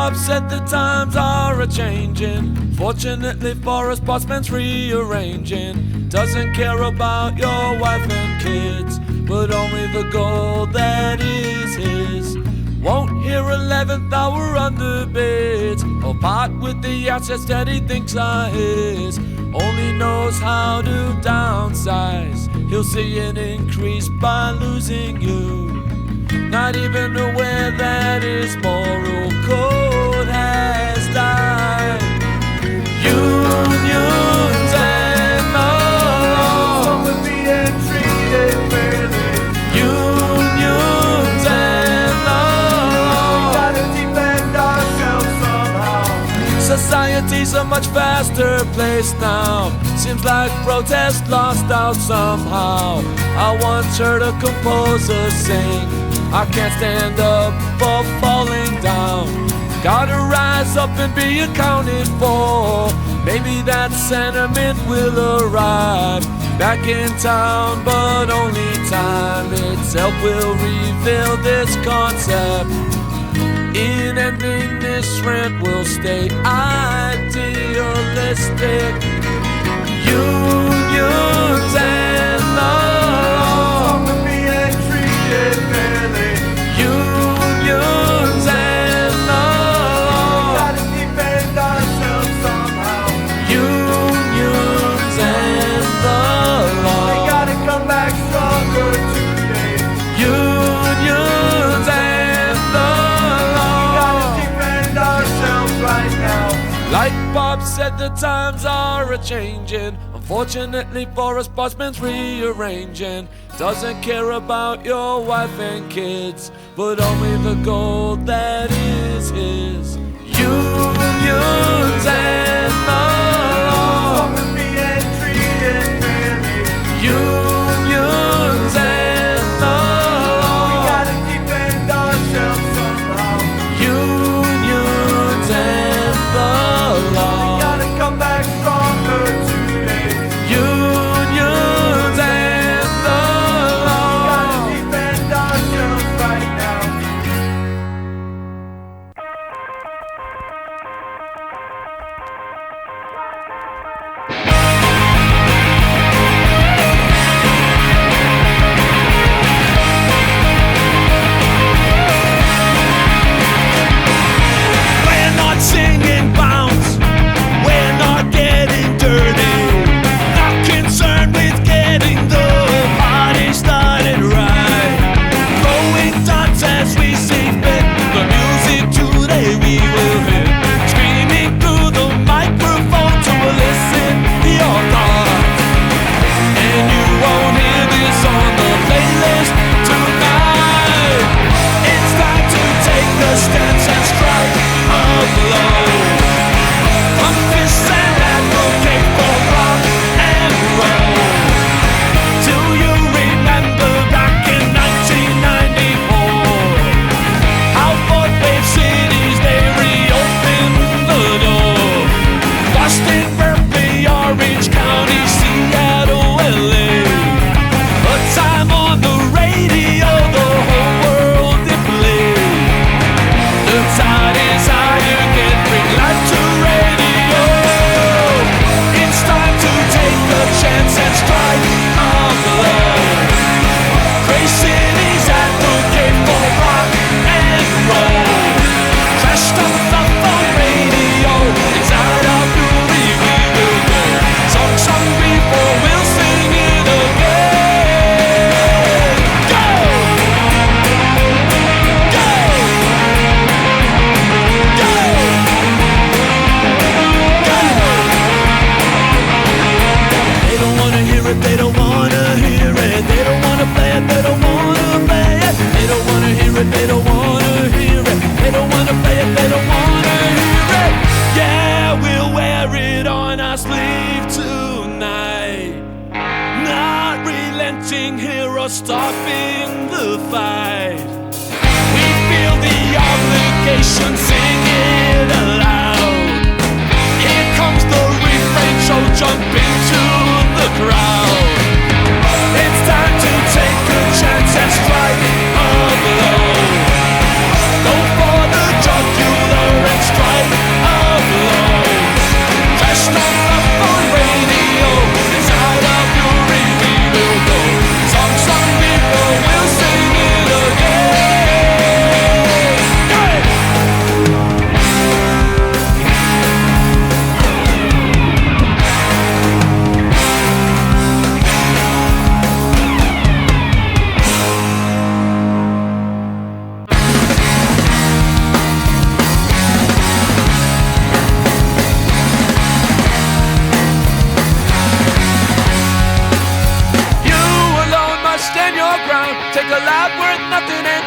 Bob said the times are a-changing. Fortunately for us, Bossman's rearranging. Doesn't care about your wife and kids, but only the gold that is his. Won't hear 11th hour underbids, or part with the assets that he thinks are his. Only knows how to downsize. He'll see an increase by losing you, not even aware that his moral code has died. Unions and the law, some are being treated fairly. Unions and the law, We gotta defend ourselves somehow. society's a much faster place now. Seems like protest lost out somehow. I once heard a composer sing, I can't stand up for falling down. Gotta rise up and be accounted for. Maybe that sentiment will arrive back in town, but only time itself will reveal this concept. In ending this rant, we'll stay idealistic. Unions and the law, Some are being treated fairly. unions and the law, Gotta defend ourselves somehow. unions and the We law, gotta come back stronger today. unions and the Gotta law. defend ourselves right now. Like Bob said, the times are a-changing. Unfortunately for us, Bossman's rearranging. Doesn't care about your wife and kids, but only the gold that is his. Unions and the law, Some are being treated fairly. unions and the We law, gotta defend ourselves somehow. unions and the law, Gotta come back stronger today. unions and the law. Gotta defend ourselves right now. We're not singing bounce, we're not getting dirty. Not concerned with getting the party started right. Throwing darts as we see fit, the music today we will hit. Screaming through the microphone to elicit your thoughts. And you won't hear this on the playlist tonight. It's time to take the steps and strike a blow. Confess and advocate for rock and roll. Do you remember back in 1994? How Fort Wave cities, they reopened the door. Boston, Berkeley, Orange County, Seattle, LA. A time on the radio, the whole world it played. The tide is higher, get bring life to radio. It's time to take a chance and strike a blow. Great cities advocate for rock and roll. Trash stuff up on radio, inside our brewery we will go. Song sung before, we'll sing it again. Go! Go! Go! They don't wanna hear it, they don't wanna hear it. They don't wanna play it, they don't wanna play it. They don't wanna hear it, they don't wanna hear it. They don't wanna play it, they don't wanna hear it. Yeah, we'll wear it on our sleeve tonight. Not relenting here or stopping the fight. We feel the obligation, sing it aloud. Here comes the refrain, so jump into the crowd. It's time to take a chance and strike a blow. Go for the jugular and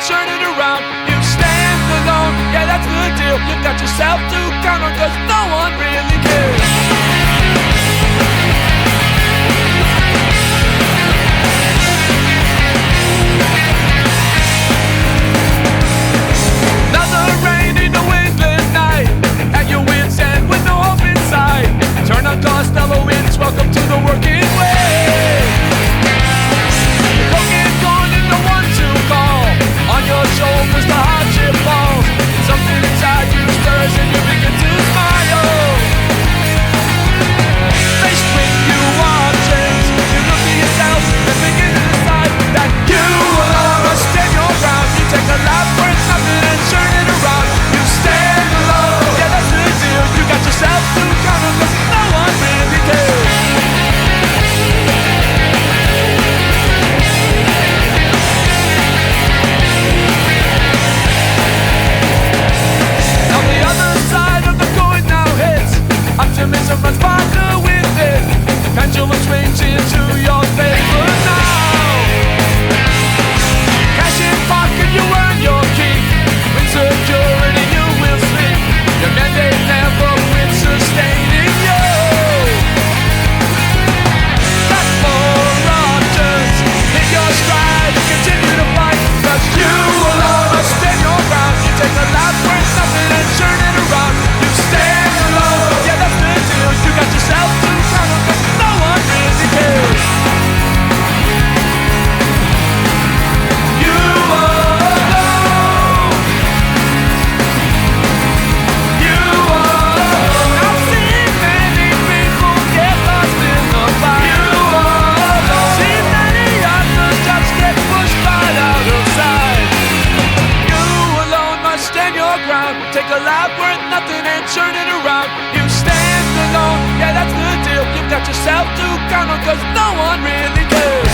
turn it around. You stand alone, yeah, that's the deal. You've got yourself to count on, cause no one really cares. Another rainy New England night, at your wits' end with no hope inside. Turn on Costello winds, welcome to the working way. Broken going in the one to call. On your shoulders the hardship falls. Something inside you stirs and you begin to smile. Faced with new options, you look at yourself and begin to decide that you alone must stand your ground. You take a life worth nothing and turn it around. You stand alone, yeah, that's the deal. You got yourself to count on, cause no one really cares. On the other side of the coin now hits optimism runs farther with it. Pendulum swings into your favor now. Cash in pocket, you earn your keep. With security, you will sleep. Your mandate never quits sustaining you. Back for options, hit your stride and continue to fight. Cause you alone must stand your ground. You take a life worth nothing and turn it around. You stand alone, yeah, that's the deal. You got yourself to count on, cause no one really cares. You alone. You alone. I've seen many people get lost in the fight. You alone. Seen many others just get pushed right out of sight. You alone must stand your ground. Take a life worth nothing and turn it around. You stand alone, yeah, that's the deal. You've got yourself to count on, cause no one really cares.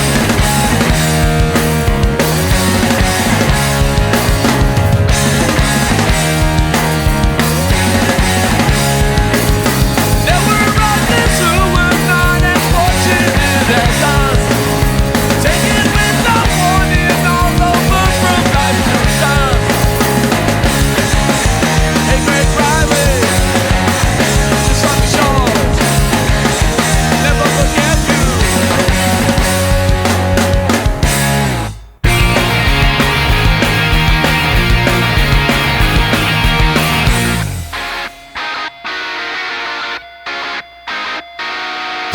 There were others who were not as fortunate as us, taken without warning all over from life to dust. Hey, Greg Riley, just on the shores, never forget you.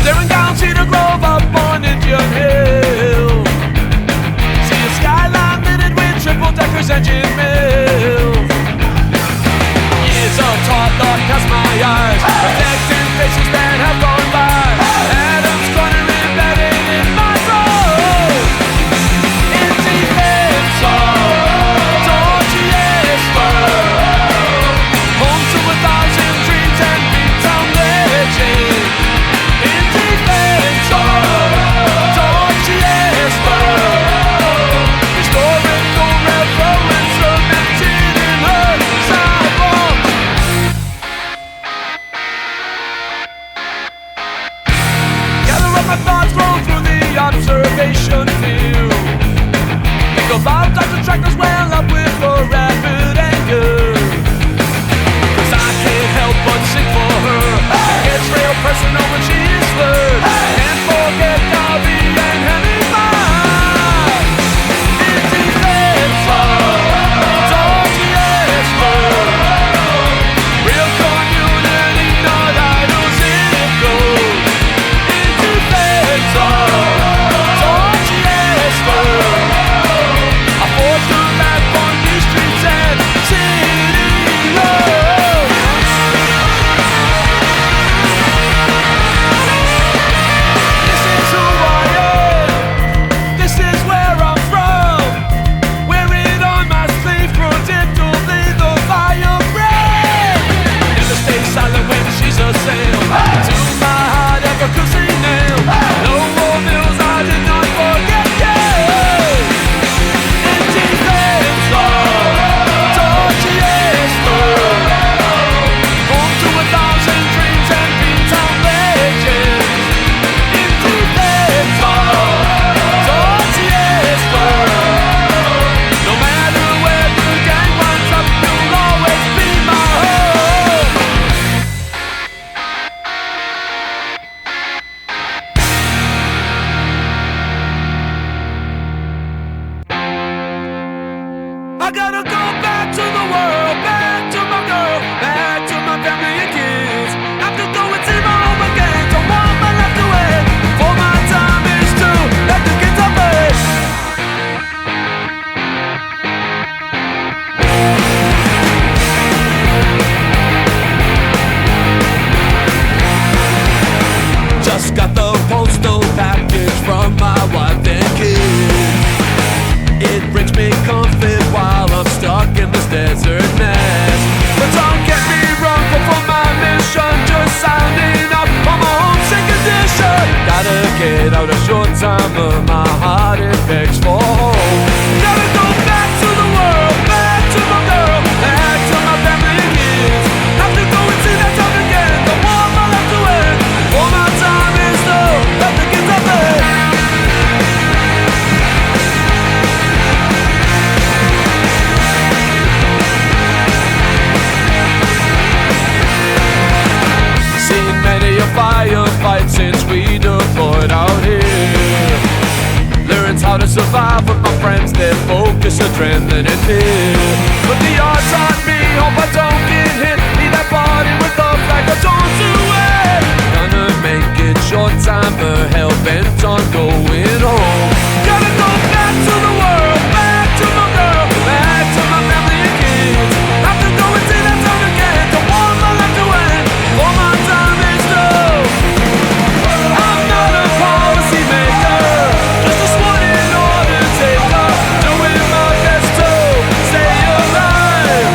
Staring down Cedar Grove up on Indian Hill. See a skyline littered with triple-deckers engine mills. Years of taught thought cast my eyes, reflecting faces that have gone by. Adam's corner embedded in my soul. In defense of Dorchester, home to 1,000 dreams and big-town legends. In defense of Dorchester, historical reverence cemented in her sidewalk. summer, my heart it begs for home. Gotta go back to the world, back to my girl, back to my family and kids. Have to go and see that town again, the war my life to end. All my time is low, let the kids have it. Seen many a firefight since we deployed out here. Learned how to survive with my friends, their focus, adrenaline and fear. But the odds on me, hope I don't get hit. Need that body with love like I don't do it. Gonna make it short time, but hell bent on going home. Gotta go back to the world, back to my girl, back to my family and kids. Have to go and see that town again, don't want my life to end. All my time is low. I'm not a policy maker, just a sworn-in order taker, doing my best to stay alive.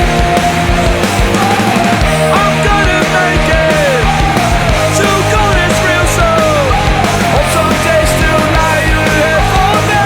I'm gonna make it to go this real soon. Hope someday still lie ahead for me.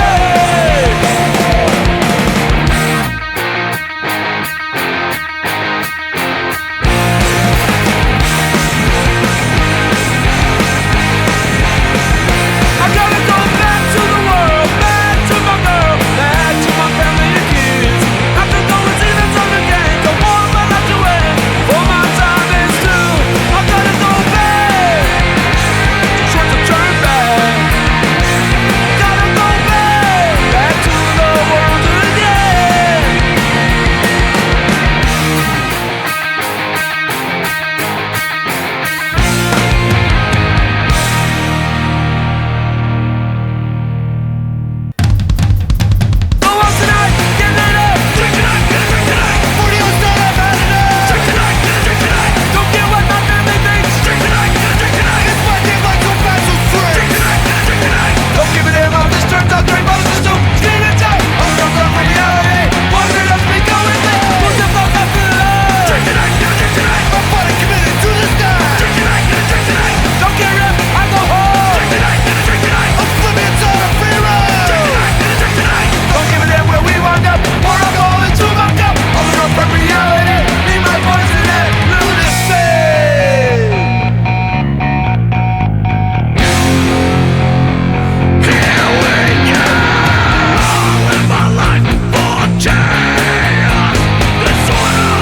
I gotta go back to the world, back to my girl, back to my family and kids. Have to go and see that town again, don't want my life to end. All my time is due, I gotta go back. Short to turn back. Gotta go back, back to the world again. Go out tonight, get lit up. Drink tonight, get a drink tonight. 40 on start, I've had enough. Drink tonight, get a drink tonight. Don't care what my family thinks. Drink tonight, get a drink tonight. It's my game like so fast, so free. Drink tonight, get a drink tonight. Don't give a damn, I'm just turned out, drink bottles of soup. Skin tight, I'm drunk on reality. Wonder does me going there. Who's the fuck I feel love? Drink tonight, get a drink tonight. My body committed to the sky. Drink tonight, get a drink tonight. Don't care if I go home. Drink tonight, get a drink tonight. I'm swimming inside a free ride. Drink tonight, get a drink tonight. Don't give a damn where we wind up. Pour alcohol into my cup. I'm drunk from reality. Be my poison and lunacy. Here we go. Live my life for chaos, disorder,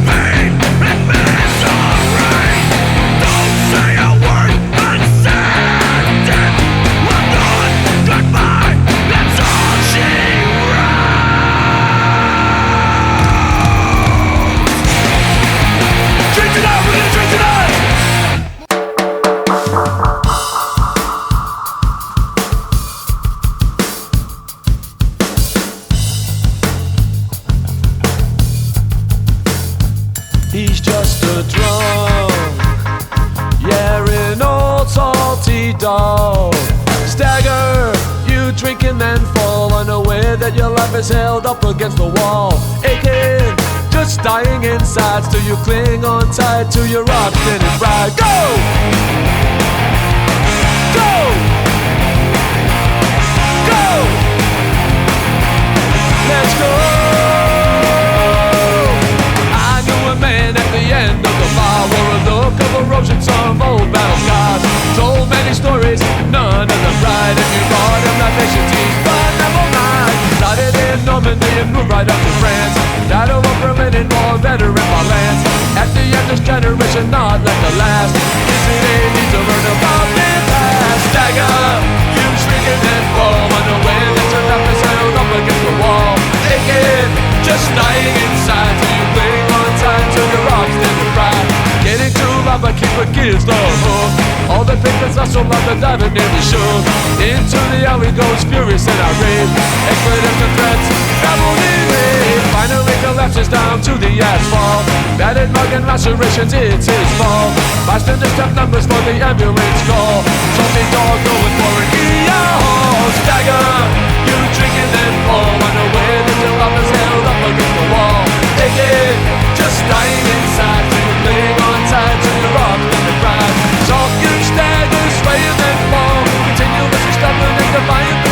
pain, and misery. Don't say a word, but send it. I'm gone, goodbye. That's all she wrote. Drink tonight, we're gonna drink tonight. He's just a drunk, yeah, an old salty dog. Stagger, you drink and then fall, unaware that your life is held up against the wall. Aching, just dying inside, still you cling on tight to your obstinate pride. Go! Go! Go! Let's go! I knew a man at the end of the bar, wore a look of erosion, some old battle scars. Told many stories, none of them right. If you brought him that nation team, but never mind. Started in Normandy and moved right up to France. Died of a permanent war, veteran parlance. At the end, this generation not like the last. Isn't it need to learn about their past? Stagger, you shrieking and fall, unaware that your life is held up against the wall. Aching, just dying inside, till you cling on tight to your obstinate pride. Getting too loud, but keep forgives the hook. All the patrons are so loud that diving nearly shook. Into the alley goes furious and irate. Expletives and threats, traveled in rage. Finally collapses down to the asphalt. Battered mug and lacerations, it's his fault. Bystanders have numbers for the ambulance call. Zombie dog going for an ER. Stagger, you drink and then fall, unaware that your life is held up against the wall. Aching, just dying inside, till you cling on tight to your obstinate pride. So you stagger, sway and then fall, continuously stubborn and defiant.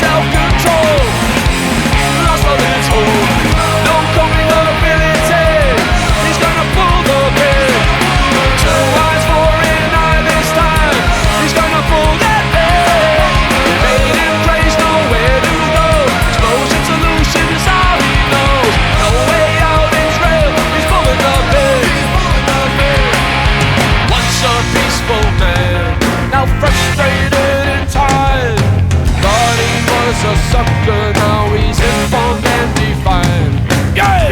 self-control, lost all his hold. No coping ability, he's gonna pull the pin. 2 eyes for an eye this time, he's gonna pull that pin. Made him praise, nowhere to go. Explosion solution is all he knows. No way out is real, he's pulling the pin. Once a peaceful man, now frustrated and tired. Thought he was a sucker, now he's informed and defiant. Yeah!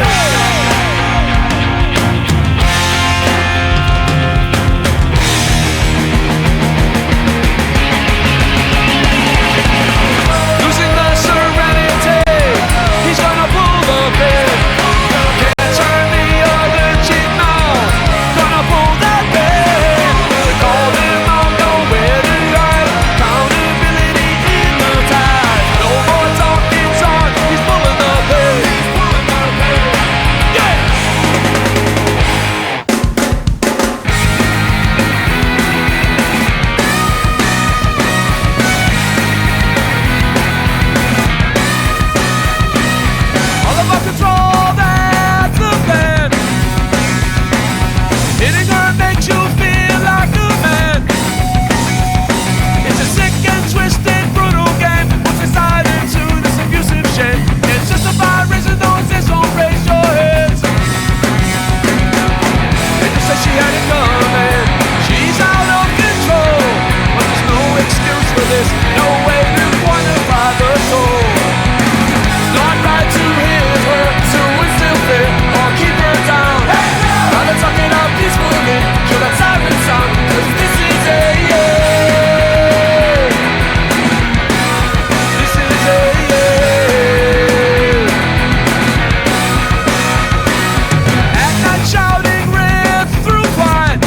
Losing the serenity, he's gonna pull the pin. Can't turn the other cheek now, gonna pull that pin. They called him out, nowhere to hide. Accountability in the tide. No more talking talk, he's pulling the pin. Yeah! All about control, that's the plan. Hitting her makes you feel like a man. It's a sick and twisted, brutal game. Once inside into this abusive shame, it's just about raising those hands, don't raise your hands. And you said she had it coming, she's out of control. But there's no excuse for this, no way to quantify the soul. Not right to hit her, to instill fear, or keep her down. Rather tuck it up peacefully, kill that siren sound, 'cause this is a yeah. This is a yeah. At night shouting ripped through quiet,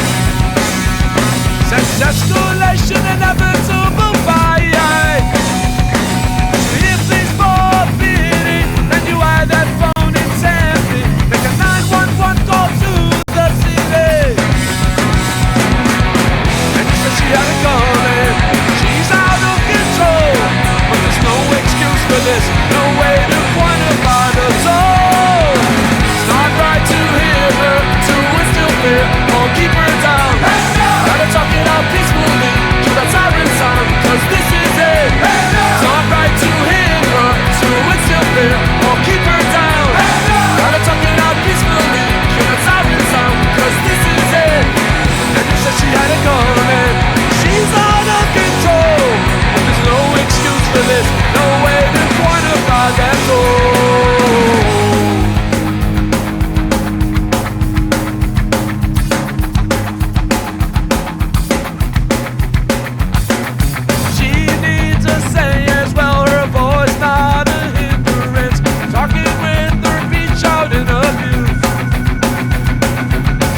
sex escalation inevitable fight. If things fall fitting, then you had that phone it's empty. Make a 911 call to the city. And you said she had it coming, she's out of control. But there's no excuse for this, no way to quantify the toll. It's not right to hit her, to instill fear, or keep her down. Gotta talk it out peacefully, kill that siren sound, 'cause this is it. It's not right to hit her, to instill fear, or keep her down. Gotta talk it out peacefully, kill that siren sound, 'cause this is it. And you said she had it coming, she's out of control. But there's no excuse for this, no way to quantify that toll. She needs a say as well, her voice not a hindrance. Talking with her feet, shouting abuse.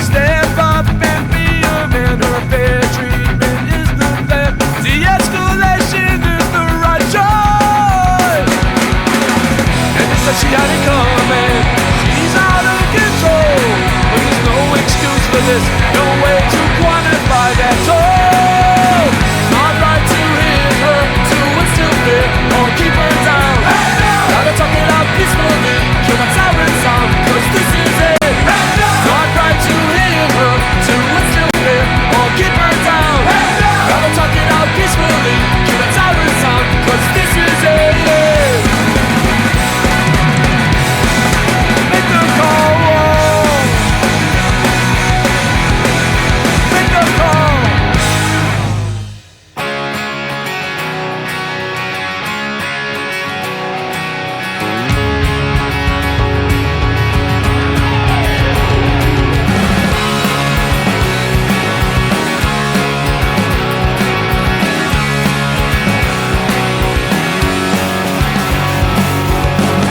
Step up and be a man, her fair treatment is the plan. De-escalation is the right choice. And you said she had it coming, she's out of control. But there's no excuse for this, no way to quantify that toll. Not right to hit her, to instill fear, or keep her down. Gotta talk it out peacefully, kill that siren sound, 'cause this is it. Not right to hit her, to instill fear, or keep her down. Gotta talk it out peacefully, kill that siren sound, 'cause this is it. Make the call, make the call.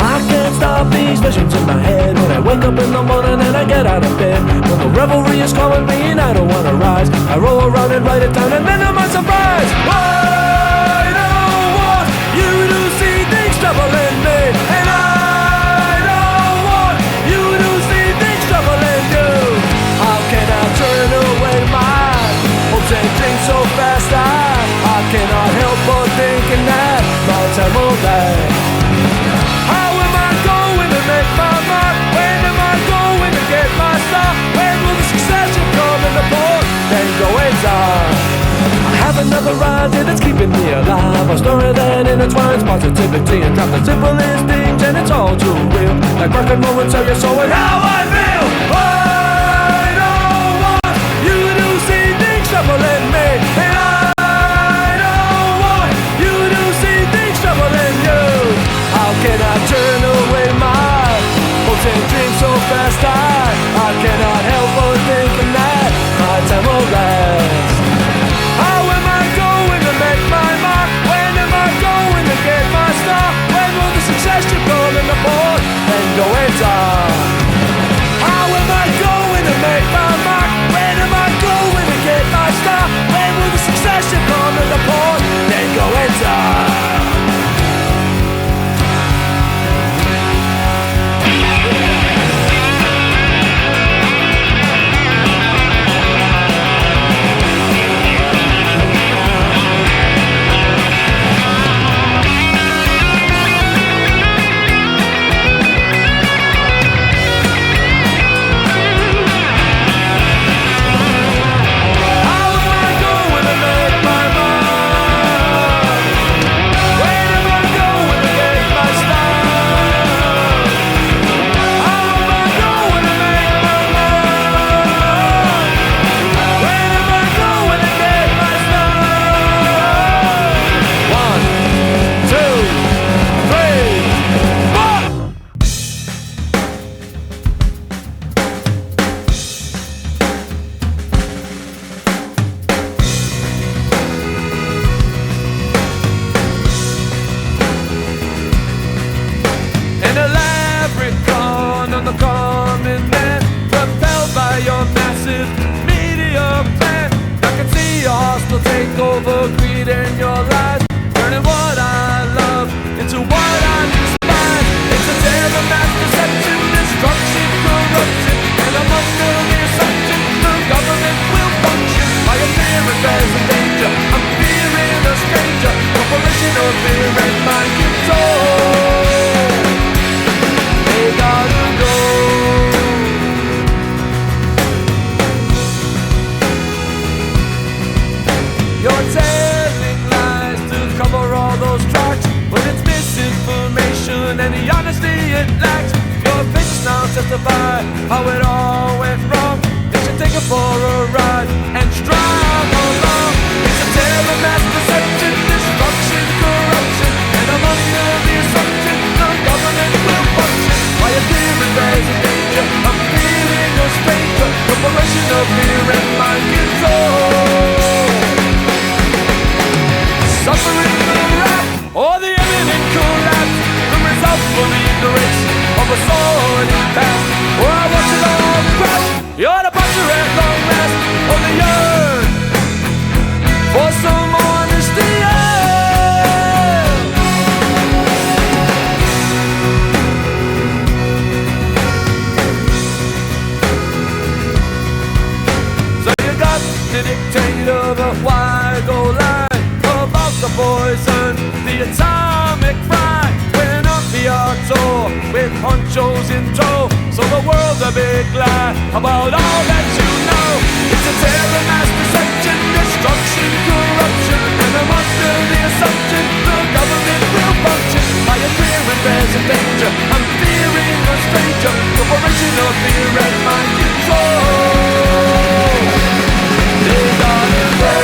I can't stop these visions in my head. When I wake up in the morning and I get out of bed, when the revelry is calling me and I don't wanna rise, I roll around and write it down and then I'm surprised. I don't want you to see things troubling me, and I don't want you to see things troubling you. How can I turn away my hopes and dreams so fast? I cannot help but thinking that my time will die. another idea that's keeping me alive. A story that intertwines positivity and drops the simplest things, and it's all too real. Like rock and roll will tell your soul and how I feel. I don't want you to see things troubling me, and I don't want you to see things troubling you. How can I turn away my hopes and dreams so fast? I cannot help but thinking that my time will last. How am I going to make my mark? When am I going to get my star? When will the success you call in the board and go and die? How am I going to make my mark? When am I going to get my star? When will the success you call in the board and go and die? An elaborate con on the common man, propelled by your massive media plan. I can see your hostile takeover, greed in your lies, turning what I love into what I despise. It's a tale of mass deception, destruction, corruption, and I'm under the assumption the government will function by a fear and there's a danger. I'm fearing a stranger, corporation of fear and mind control. They gotta go. You're telling lies to cover all those tracks, but it's misinformation and the honesty it lacks. Your face now testify how it all went wrong. They should take it for a ride and strong along. It's a tale of mass deception, destruction, corruption, and I'm under the assumption the government will function by a fear and there's a danger. I'm feeling a stranger, corporation of fear and mind control. Suffering the wrath or the imminent collapse, the result will be the race of a sordid past. Or I watch it all crash. You're the butcher at long last, only yearn for some honesty. So you got the dictator, the wide-go line about the poison, the atomic fry. Went up the tour with honchos in tow, so the world's a big lie about all that you know. It's a tale of mass deception, destruction, corruption, and I'm under the assumption the government will function by a fear and there's a danger. I'm fearing a stranger, corporation of fear and mind control. They gotta go.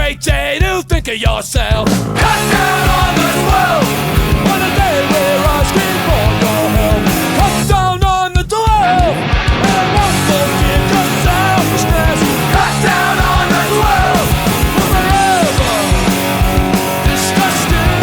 great day to think of yourself. Cut down on the 12 on a day we're asking for your help. Cut down on the 12 and won't forgive your selfishness. Cut down on the 12 for forever disgusted.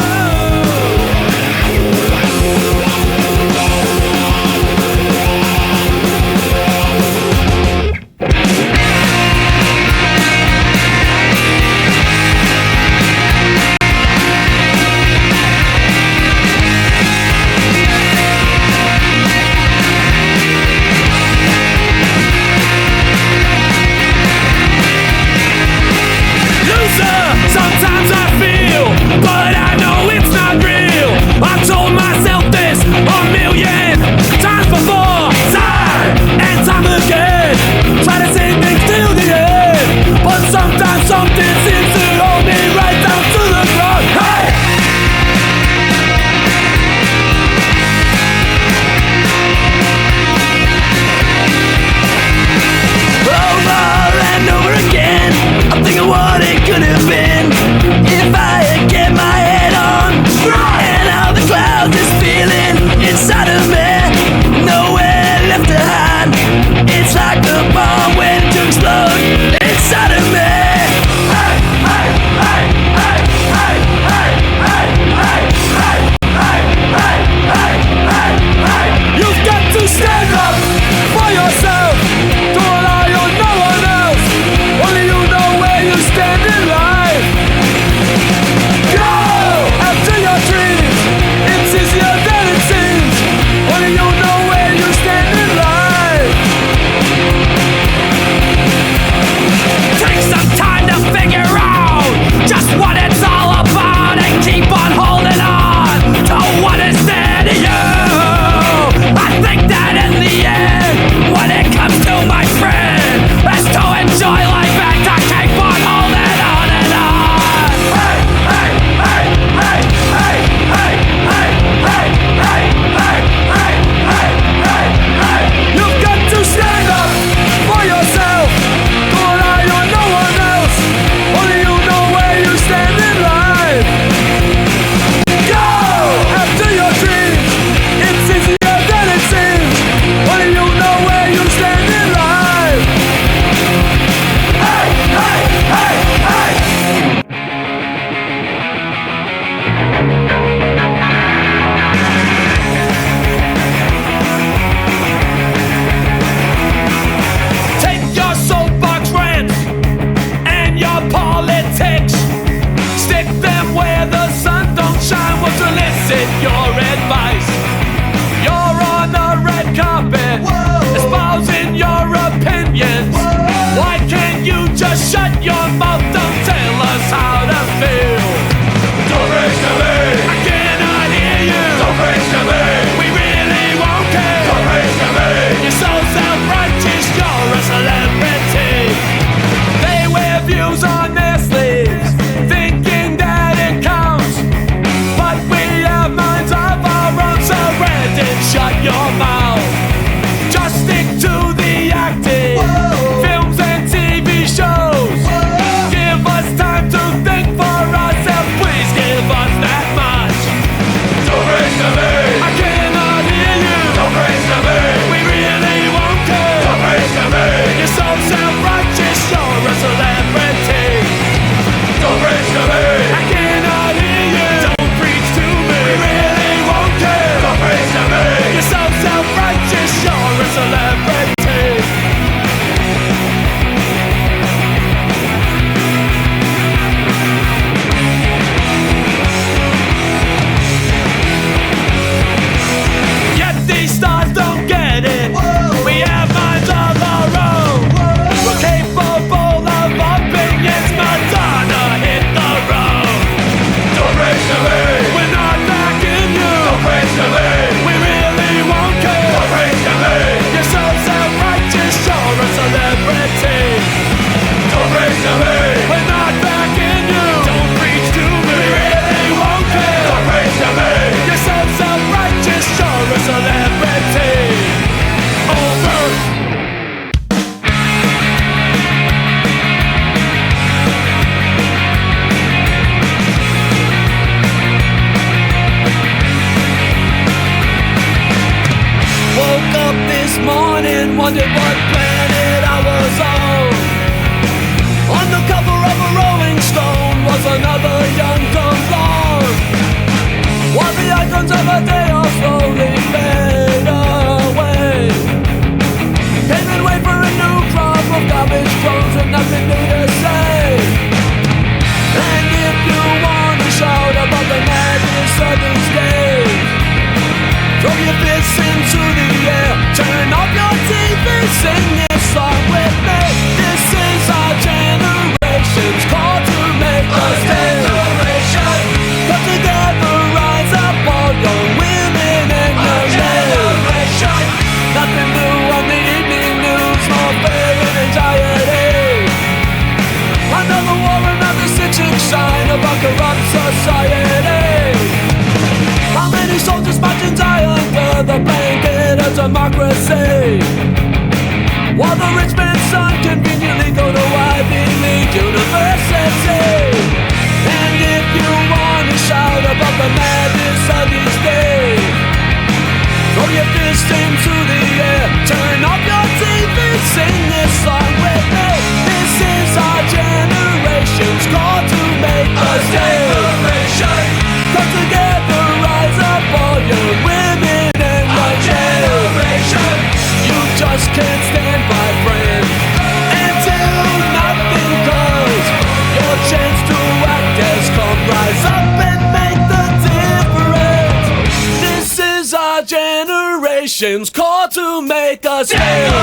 generations called to make a stand.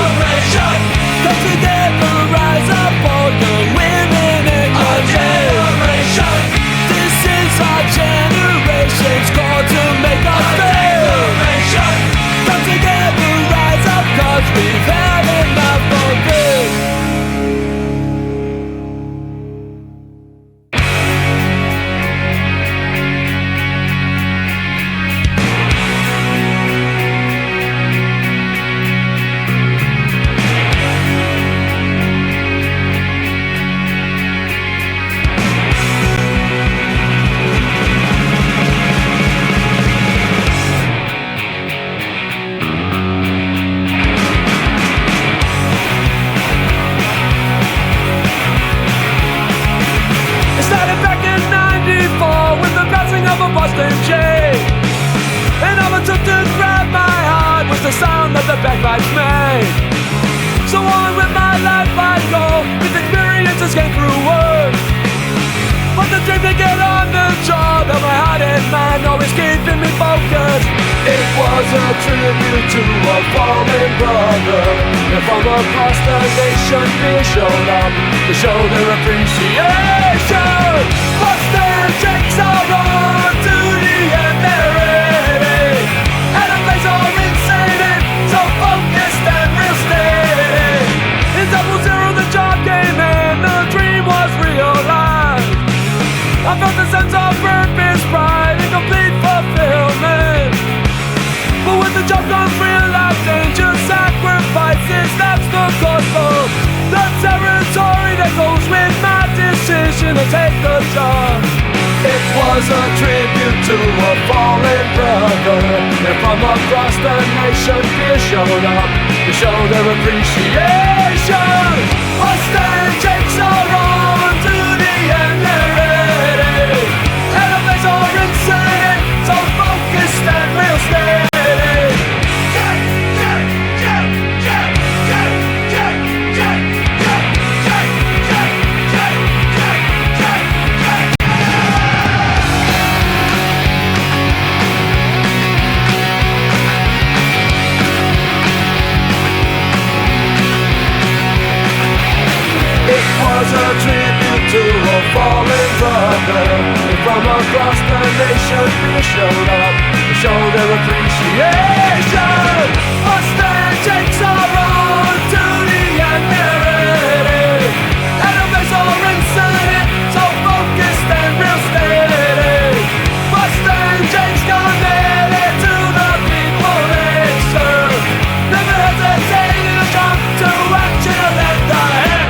Come together, rise up, all young women and young men. This is our generation's call to make a stand. Come together, rise up, 'cause we've had enough for good. Boston J. And all it took to grab my heart was the sound that the bagpipes made. So on with my life I go, with experiences came through work. But the dream to get on the job held my heart and mind, always keeping me focused. It was a tribute to a fallen brother, and from across the nation they showed up to show their appreciation. Boston takes our on to the end, they're ready, and the place all insane and so focused and real steady. In 00 the job came in, the dream was realized. I felt a sense of purpose, pride, and complete fulfillment. But with the job comes real life danger, sacrifices, that's the cost of the territory that goes with my decision to take the job. It was a tribute to a fallen brother, and from across the nation fear showed up to show their appreciation. Boston takes our on to the end, they're ready, and the place all insane, so focused and real steady. Was a tribute to a fallen brother, and from across the nation we showed up to show their appreciation. Boston takes our on to the end, they're ready, and the place all insane, so focused and real steady. Boston takes committed to the people they serve, never hesitating to jump to action and lend a hand.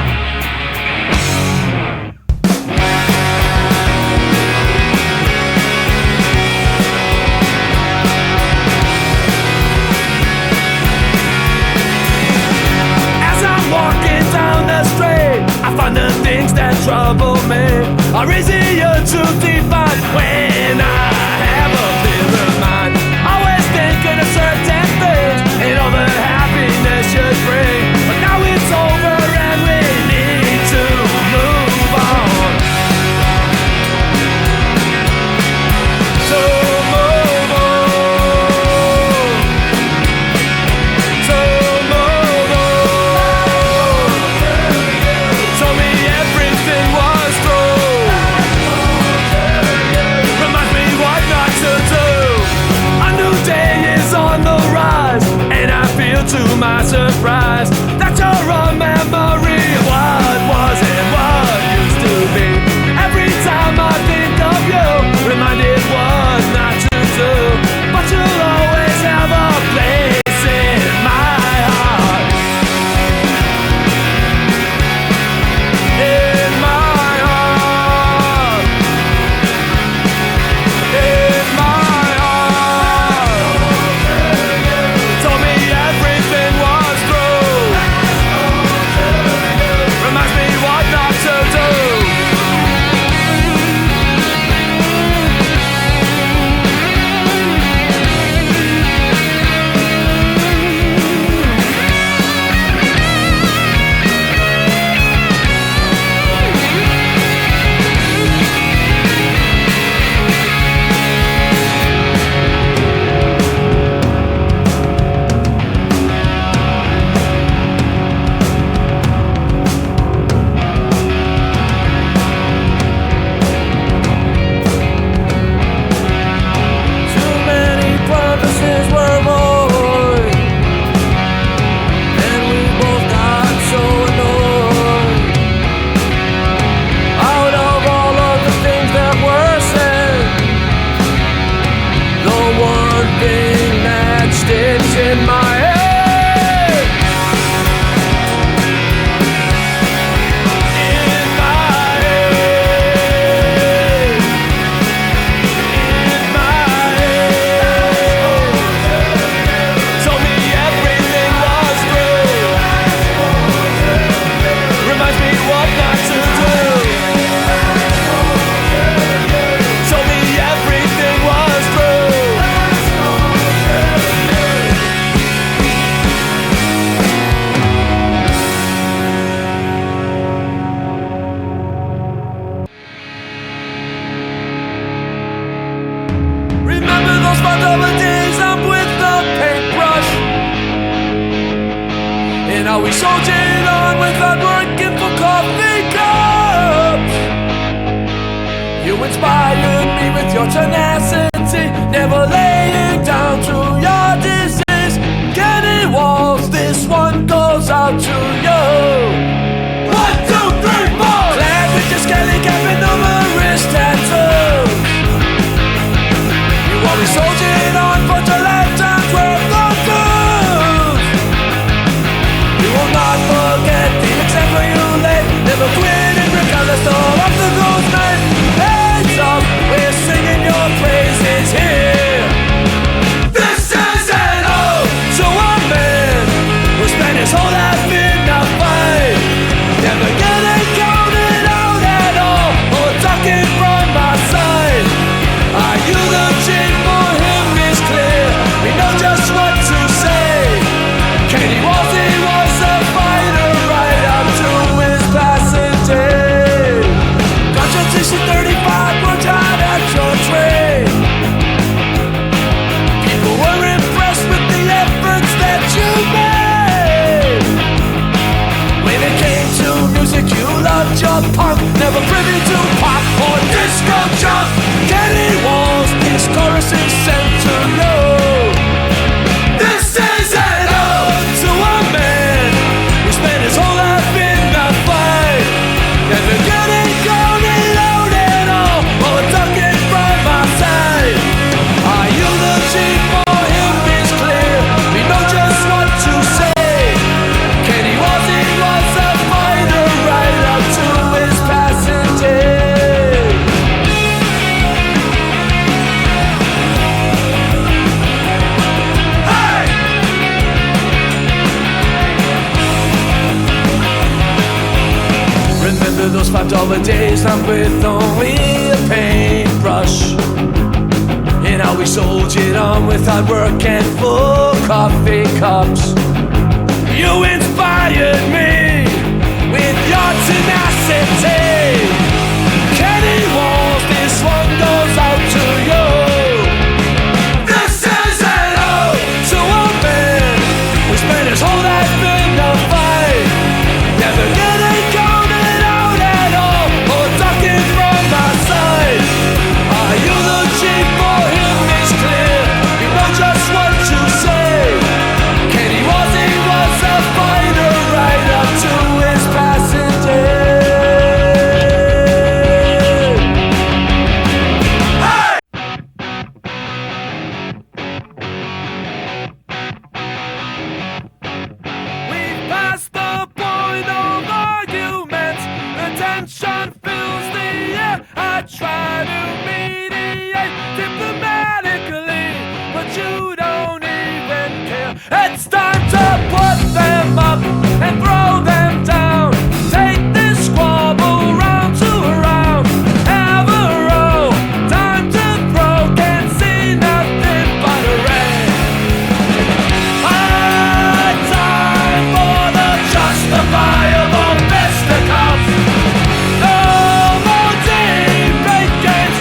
Now we soldiered on without working for coffee cups. You inspired me with your tenacity, never laying down to your disease. Kenny Walls, this one goes out to you. 1, 2, 3, 4. Glad with your skelly cap and numerous tattoos. You always soldiered on for your lifetime's worth of food. You will not forget the example you laid, never quitting regardless of obstacles made. Hands up, we're singing your praises here. This is an ode to a man who spent his whole life in a fight, never getting counted out at all, or talking from my side. Our eulogy for him is clear, we know just what to say. Kenny Walls, he was a fighter right up to his passing day. Constitution 35 worked hard at your trade. People were impressed with the efforts that you made. When it came to music, you loved your punk, never privy to pop or disco junk. Kenny Walls, this chorus is sent to you. This is an ode to a man who spent his whole life in a fight, never getting counted out at all, or talking from my side. Our eulogy for him is clear, we know just what to say. Kenny Walls, he was a fighter right up to his passing day. Hey! Remember those $5 days, not with only a paintbrush, and how we soldiered on with hard work and full coffee cups. You inspired me with your tenacity. Kenny Walls, this one goes out to you. This is an ode to a man who spent his whole life in a fight, never getting counted out at all, or talking from my side. Our eulogy for him is clear, we know just what to say. Kenny Walls, he was a fighter right up to his passing day. Hey! We've passed the point of arguments, the tension fills the air. I try to mediate diplomatically, but you don't even care. It's time to put them up and throw them down. Take this squabble round to round. Have a row, time to throw, can't see nothing but a red. High time for the justifiable fisticuffs. No more debate games,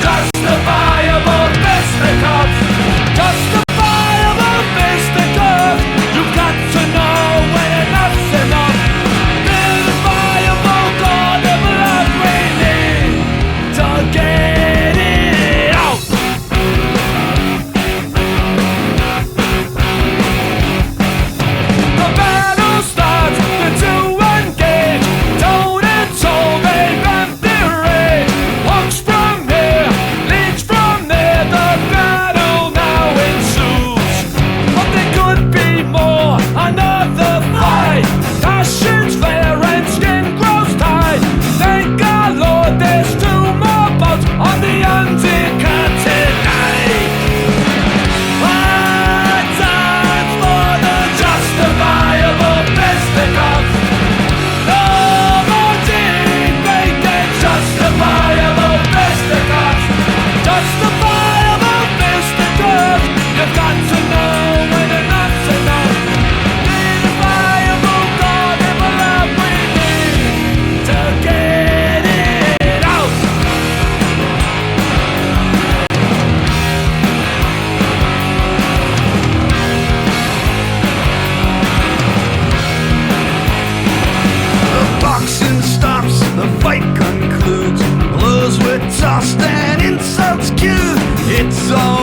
insults cute. It's all